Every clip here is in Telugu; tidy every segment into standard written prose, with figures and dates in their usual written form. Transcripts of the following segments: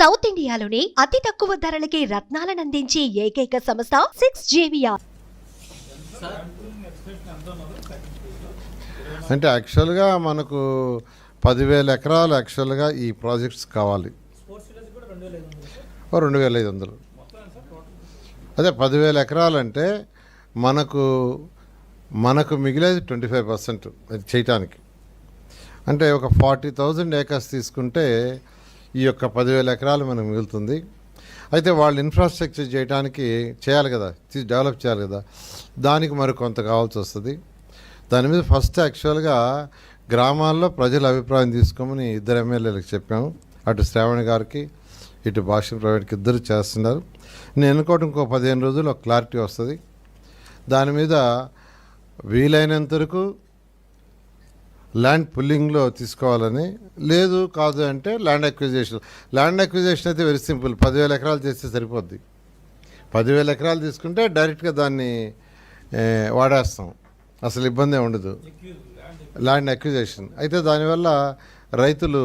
సౌత్ ఇండియాలోని అతి తక్కువ ధరలకి రత్నాలనందించే ఏకైక సంస్థ 6JVR. అంటే యాక్చువల్గా మనకు 10,000 ఎకరాలు యాక్చువల్గా ఈ ప్రాజెక్ట్స్ కావాలి. 2,500. అదే 10,000 ఎకరాలు అంటే మనకు మిగిలేది 25% అది చేయటానికి. అంటే ఒక 40,000 ఏకర్స్ తీసుకుంటే ఈ యొక్క 10,000 ఎకరాలు మనకు మిగులుతుంది. అయితే వాళ్ళు ఇన్ఫ్రాస్ట్రక్చర్ చేయడానికి చేయాలి కదా, డెవలప్ చేయాలి కదా, దానికి మరి కొంత కావాల్సి వస్తుంది. దాని మీద ఫస్ట్ యాక్చువల్గా గ్రామాల్లో ప్రజల అభిప్రాయం తీసుకోమని 2 ఎమ్మెల్యేలకు చెప్పాము. అటు శ్రావణ్ గారికి ఇటు భాష్యం ప్రైవేట్కి ఇద్దరు చేస్తున్నారు. నేను అనుకోవడం ఇంకో 15 రోజుల్లో క్లారిటీ వస్తుంది. దాని మీద వీలైనంత వరకు ల్యాండ్ పుల్లింగ్లో తీసుకోవాలని, లేదు కాదు అంటే ల్యాండ్ అక్విజిషన్ అయితే వెరీ సింపుల్. 10,000 ఎకరాలు చేస్తే సరిపోద్ది. 10,000 ఎకరాలు తీసుకుంటే డైరెక్ట్గా దాన్ని వాడేస్తాం, అసలు ఇబ్బంది ఉండదు. ల్యాండ్ అక్విజిషన్ అయితే దానివల్ల రైతులు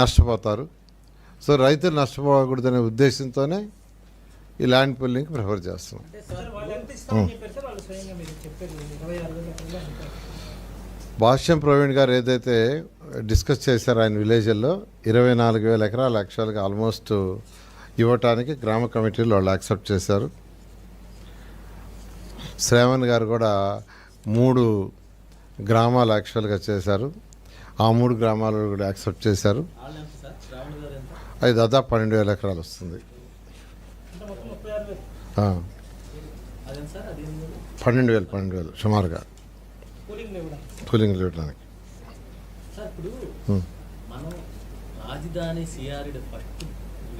నష్టపోతారు. సో రైతులు నష్టపోకూడదనే ఉద్దేశంతోనే ఈ ల్యాండ్ పుల్లింగ్ ప్రిఫర్ చేస్తున్నాం. భాష్యం ప్రవీణ్ గారు ఏదైతే డిస్కస్ చేశారో ఆయన విలేజ్లో 24,000 ఎకరాలు యాక్చువల్గా ఆల్మోస్ట్ ఇవ్వటానికి గ్రామ కమిటీలు వాళ్ళు యాక్సెప్ట్ చేశారు. శ్రావణ్ గారు కూడా 3 గ్రామాలు యాక్చువల్గా చేశారు. ఆ 3 గ్రామాలు కూడా యాక్సెప్ట్ చేశారు. అది దాదాపు 12,000 ఎకరాలు వస్తుంది. 12,000 సుమారుగా కూలింగ్ ఇవ్వడానికి. మనం రాజధాని సిఆర్డి ఫస్ట్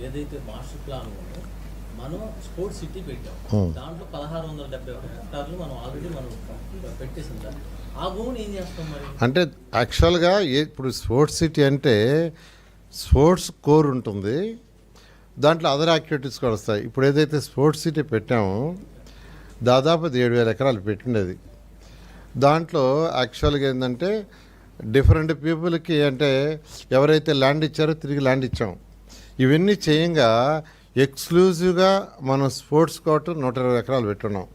ఏదైతే మాస్టర్ ప్లాన్ ఉందో మనం స్పోర్ట్స్ సిటీ పెట్టాం. దాంట్లో 1,671 హెక్టార్లు మనం ఆల్రెడీ పెట్టేసాం. సార్ ఆ భూమిని ఏం చేస్తాం మరి? అంటే యాక్చువల్గా ఇప్పుడు స్పోర్ట్స్ సిటీ అంటే స్పోర్ట్స్ కోర్ ఉంటుంది, దాంట్లో అదర్ యాక్టివిటీస్ కూడా వస్తాయి. ఇప్పుడు ఏదైతే స్పోర్ట్స్ సిటీ పెట్టామో దాదాపు 7,000 ఎకరాలు పెట్టిండేది. దాంట్లో యాక్చువల్గా ఏంటంటే డిఫరెంట్ పీపుల్కి, అంటే ఎవరైతే ల్యాండ్ ఇచ్చారో తిరిగి ల్యాండ్ ఇచ్చాం. ఇవన్నీ చేయంగా ఎక్స్క్లూజివ్గా మనం స్పోర్ట్స్ కోర్టు 120 ఎకరాలు పెట్టున్నాం.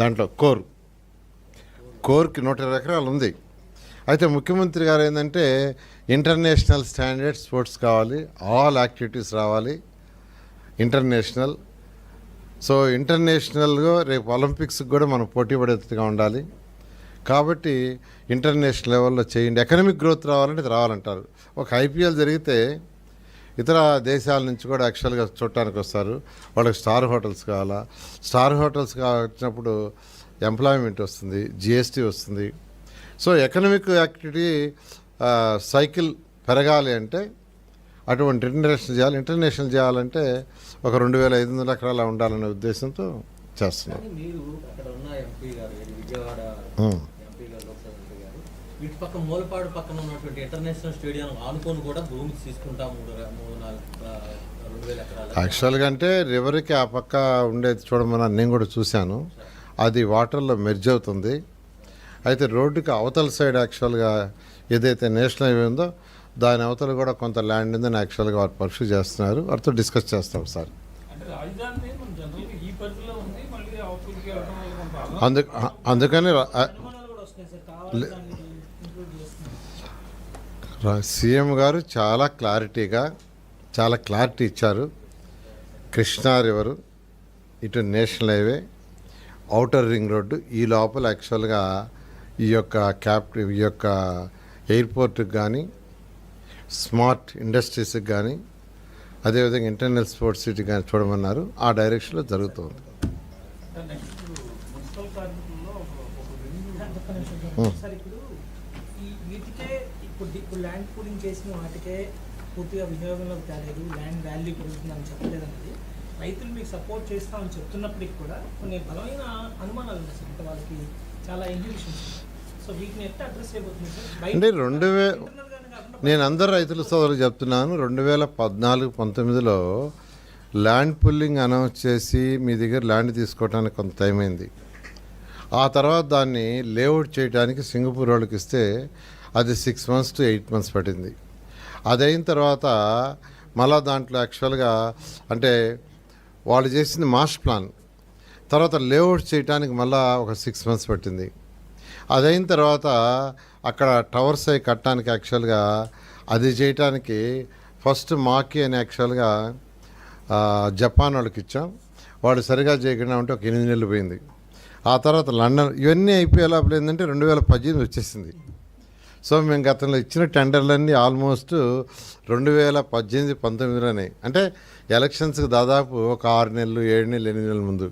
దాంట్లో కోర్కి 120 ఎకరాలు ఉంది. అయితే ముఖ్యమంత్రి గారు ఏంటంటే ఇంటర్నేషనల్ స్టాండర్డ్ స్పోర్ట్స్ కావాలి, ఆల్ యాక్టివిటీస్ రావాలి ఇంటర్నేషనల్. సో ఇంటర్నేషనల్గా రేపు ఒలింపిక్స్కి కూడా మనం పోటీ పడేట్టుగా ఉండాలి. కాబట్టి ఇంటర్నేషనల్ లెవెల్లో చేయండి. ఎకనామిక్ గ్రోత్ రావాలంటే ఇది రావాలంటారు. ఒక IPL జరిగితే ఇతర దేశాల నుంచి కూడా యాక్చువల్గా చూడటానికి వస్తారు. వాళ్ళకి స్టార్ హోటల్స్ కావాలా, స్టార్ హోటల్స్ వచ్చినప్పుడు ఎంప్లాయ్మెంట్ వస్తుంది, GST వస్తుంది. సో ఎకనామిక్ యాక్టివిటీ సైకిల్ పెరగాలి అంటే అటువంటి ఇంటర్నేషనల్ చేయాలంటే ఒక 2,500 ఎకరాలు ఉండాలనే ఉద్దేశంతో చేస్తున్నాం. వీటి పక్క మూలపాడు పక్కన ఉన్నటువంటి ఇంటర్నేషనల్ స్టేడియం ఆనుకొని కూడా భూమి తీసుకుంటాం 2,000 ఎకరాలు. యాక్చువల్గా అంటే రివర్కి ఆ పక్క ఉండేది చూడమని నేను కూడా చూశాను. అది వాటర్లో మెర్జ్ అవుతుంది. అయితే రోడ్డుకి అవతల సైడ్ యాక్చువల్గా ఏదైతే నేషనల్ హైవే ఉందో దాని అవతల కూడా కొంత ల్యాండ్ ఉందని యాక్చువల్గా వారు పర్సూ చేస్తున్నారు. వారితో డిస్కస్ చేస్తాం సార్. అందుకని సీఎం గారు చాలా క్లారిటీ ఇచ్చారు. కృష్ణా రివరు, ఇటు national highway, outer ring road, ఈ లోపల యాక్చువల్గా ఈ యొక్క ఎయిర్పోర్ట్కి కానీ స్మార్ట్ ఇండస్ట్రీస్కి కానీ అదేవిధంగా ఇంటర్నల్ స్పోర్ట్స్ సిటీ కానీ చూడమన్నారు. ఆ డైరెక్షన్లో జరుగుతుంది. ఇప్పుడు ల్యాండ్ పూలింగ్ చేసిన వాటికే పూర్తిగా వినియోగంలోకి తేలేదు, ల్యాండ్ వాల్యూ పెరుగుతుందని చెప్పలేదన్నది రైతులు మీకు సపోర్ట్ చేస్తామని చెప్తున్నప్పటికి కూడా కొన్ని బలమైన అనుమానాలు ఉన్నాయి సార్. వాళ్ళకి చాలా ఇంట్యూషన్స్. సో వీటిని ఎట్లా అడ్రస్ చేయబోతుంది సార్? అంటే నేను అందరు రైతుల సోదరులు చెప్తున్నాను, 2014-19లో ల్యాండ్ పుల్లింగ్ అనౌన్స్ చేసి మీ దగ్గర ల్యాండ్ తీసుకోవడానికి కొంత టైం అయింది. ఆ తర్వాత దాన్ని లేఅవుట్ చేయడానికి సింగపూర్ వాళ్ళకి ఇస్తే అది 6 months to 8 months పట్టింది. అదైన తర్వాత మళ్ళా దాంట్లో యాక్చువల్గా అంటే వాళ్ళు చేసింది మాస్టర్ ప్లాన్, తర్వాత లేఅవుట్ చేయడానికి మళ్ళా ఒక 6 months పట్టింది. అదైన తర్వాత అక్కడ టవర్స్ అవి కట్టడానికి యాక్చువల్గా అది చేయటానికి ఫస్ట్ మాకి అని యాక్చువల్గా జపాన్ వాళ్ళకి ఇచ్చాం. వాడు సరిగా చేయకుండా ఉంటే ఒక 8 నెలలు పోయింది. ఆ తర్వాత లండన్, ఇవన్నీ అయిపోయే లోపల ఏంటంటే 2018 వచ్చేసింది. సో మేము గతంలో ఇచ్చిన టెండర్లన్నీ ఆల్మోస్ట్ 2018-19లోనే, అంటే ఎలక్షన్స్కి దాదాపు ఒక 6 నెలలు 7 నెలలు 8 నెలల ముందు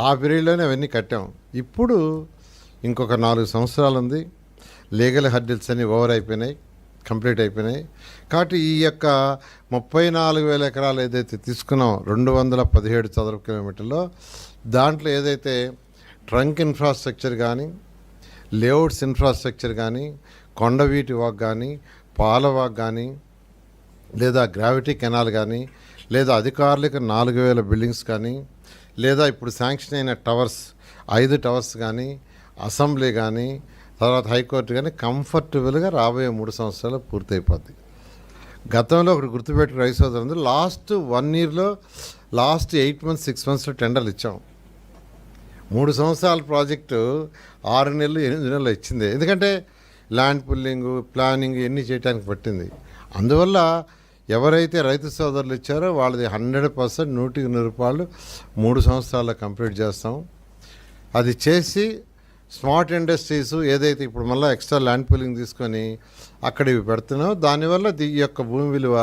ఆ పీరియడ్లోనే అవన్నీ కట్టాం. ఇప్పుడు ఇంకొక 4 సంవత్సరాలు ఉంది. లీగల్ హర్డిల్స్ అన్నీ ఓవర్ అయిపోయినాయి, కంప్లీట్ అయిపోయినాయి. కాబట్టి ఈ యొక్క 34,000 ఎకరాలు ఏదైతే తీసుకున్నాం 217 చదరపు కిలోమీటర్లో, దాంట్లో ఏదైతే ట్రంక్ ఇన్ఫ్రాస్ట్రక్చర్ కానీ, లేఅవుట్స్ ఇన్ఫ్రాస్ట్రక్చర్ కానీ, కొండవీటి వాక్ కానీ, పాలవాక్ కానీ, లేదా గ్రావిటీ కెనాల్ కానీ, లేదా అధికారులకు 4,000 బిల్డింగ్స్ కానీ, లేదా ఇప్పుడు శాంక్షన్ అయిన టవర్స్ 5 టవర్స్ కానీ, అసెంబ్లీ కానీ, తర్వాత హైకోర్టు కానీ కంఫర్టబుల్గా రాబోయే 3 సంవత్సరాలు పూర్తయిపోద్ది. గతంలో ఒకటి గుర్తుపెట్టుకు రైతు సోదరులందరూ లాస్ట్ 1 yearలో లాస్ట్ 8 months 6 monthsలో టెండర్లు ఇచ్చాం. 3 సంవత్సరాల ప్రాజెక్టు 6 నెలలు 8 నెలలు ఇచ్చింది. ఎందుకంటే ల్యాండ్ పుల్లింగ్, ప్లానింగ్ ఇవన్నీ చేయడానికి పట్టింది. అందువల్ల ఎవరైతే రైతు సోదరులు ఇచ్చారో వాళ్ళది 100% 100% 3 సంవత్సరాల్లో కంప్లీట్ చేస్తాం. అది చేసి స్మార్ట్ ఇండస్ట్రీస్ ఏదైతే ఇప్పుడు మళ్ళీ ఎక్స్ట్రా ల్యాండ్ పూలింగ్ తీసుకొని అక్కడ ఇవి పెడుతున్నాం, దానివల్ల ఈ యొక్క భూమి విలువ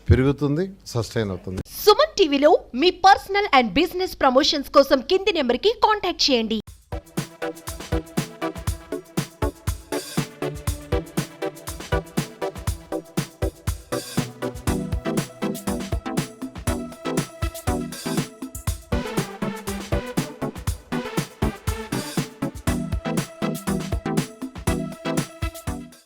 పెరుగుతుంది, సస్టైన్ అవుతుంది. సుమన్ టీవీలో మీ పర్సనల్ అండ్ బిజినెస్ ప్రమోషన్స్ కోసం కింది నెంబర్కి కాంటాక్ట్ చేయండి.